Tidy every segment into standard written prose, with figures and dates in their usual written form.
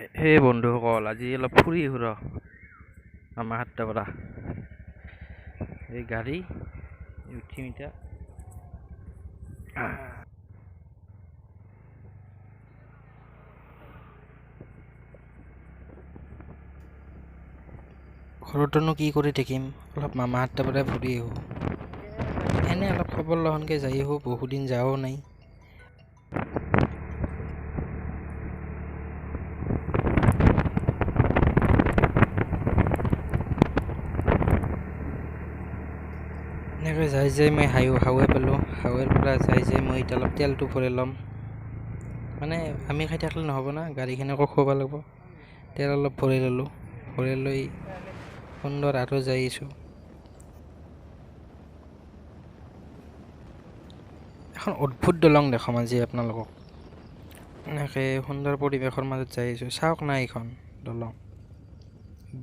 সেই বন্ধুসকল আজি অলপ ফুৰি আহোঁ ৰ আমাৰ সাতটা পৰা এই গাড়ী উঠিম এতিয়া। ঘৰতনো কি কৰি থাকিম, অলপ মামা সাতটাৰ পৰা ফুৰি আহোঁ। এনে অলপ খবৰ লহনকৈ যাই আহোঁ, বহুদিন যাৱাও নাই। এনেকৈ যাই যাই মই হাৱে পালোঁ। হাৱেৰ পৰা যাই যাই মই এতিয়া অলপ তেলটো ভৰাই ল'ম। মানে আমি খাই থাকিলে নহ'ব না, গাড়ীখিনিকো খুৱাব লাগিব। তেল অলপ ভৰাই ল'লোঁ, ভৰাই লৈ সুন্দৰ আৰু যাই আছোঁ। এখন অদ্ভুত দলং দেখাম আজি আপোনালোকক। এনেকৈ সুন্দৰ পৰিৱেশৰ মাজত যাই আছোঁ। চাওক না এইখন দলং,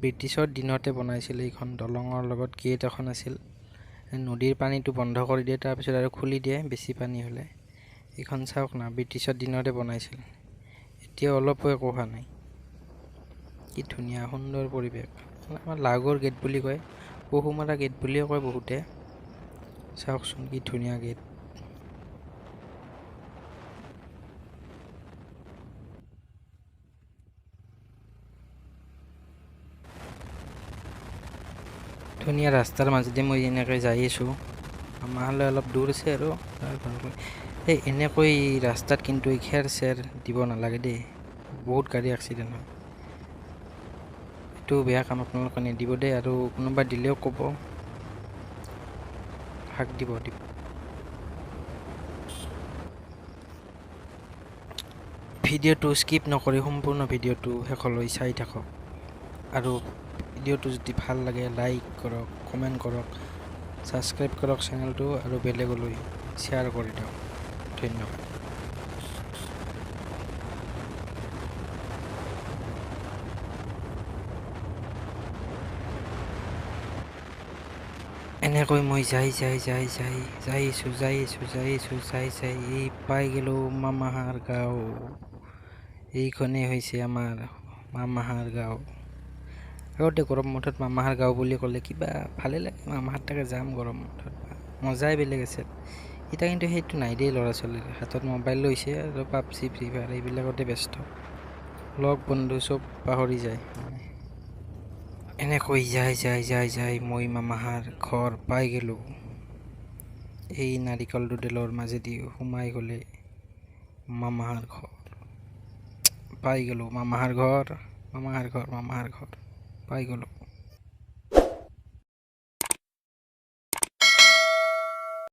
ব্ৰিটিছৰ দিনতে বনাইছিল। এইখন দলঙৰ লগত গেট এখন আছিল। নদীৰ পানীটো বন্ধ কৰি দিয়ে, তাৰপিছত আৰু খুলি দিয়ে বেছি পানী হ'লে। এইখন চাওক না, ব্ৰিটিছৰ দিনতে বনাইছিল। এতিয়া অলপো একো হোৱা নাই। কি ধুনীয়া সুন্দৰ পৰিৱেশ। আমাৰ লাগোৰ গেট বুলি কয়, পহুমৰা গেট বুলিও কয় বহুতে। চাওকচোন কি ধুনীয়া গেট। ধুনীয়া ৰাস্তাৰ মাজেদি মই এনেকৈ যাই আছোঁ। আমালৈ অলপ দূৰ আছে আৰু এই এনেকৈ ৰাস্তাত কিন্তু এই খেৰ চেৰ দিব নালাগে দেই, বহুত গাড়ী এক্সিডেণ্ট হয়। এইটো বেয়া কাম আপোনালোকে নিদিব দেই, আৰু কোনোবা দিলেও ক'ব, হাক দিব। ভিডিঅ'টো স্কিপ নকৰি সম্পূৰ্ণ ভিডিঅ'টো শেষলৈ চাই থাকক। আৰু ভিডিঅ'টো যদি ভাল লাগে লাইক কৰক, কমেণ্ট কৰক, ছাবস্ক্ৰাইব কৰক চেনেলটো, আৰু বেলেগলৈ শ্বেয়াৰ কৰি দিয়ক। ধন্যবাদ। এনেকৈ মই যাই এই পাই গ'লোঁ মামাহাৰ গাঁও। এইখনেই হৈছে আমাৰ মামাহাৰ গাঁও। আগতে গৰম বন্ধত মামাহাৰ গাঁও বুলি ক'লে কিবা ভালে লাগে, মামাহাৰ তাকে যাম গৰম বন্ধত, মজাই বেলেগ আছিল। এতিয়া কিন্তু সেইটো নাই দেই, ল'ৰা ছোৱালীৰ হাতত মোবাইল লৈছে আৰু পাবজি ফ্ৰী ফায়াৰ এইবিলাকতে ব্যস্ত, লগ বন্ধু চব পাহৰি যায়। এনেকৈ যাই মই মামাহাৰ ঘৰ পাই গ'লোঁ। এই নাৰিকল দুডালৰ মাজেদি সোমাই গ'লে মামাহাৰ ঘৰ পাই গ'লোঁ। মামাহাৰ ঘৰ পাই গ'লোঁ।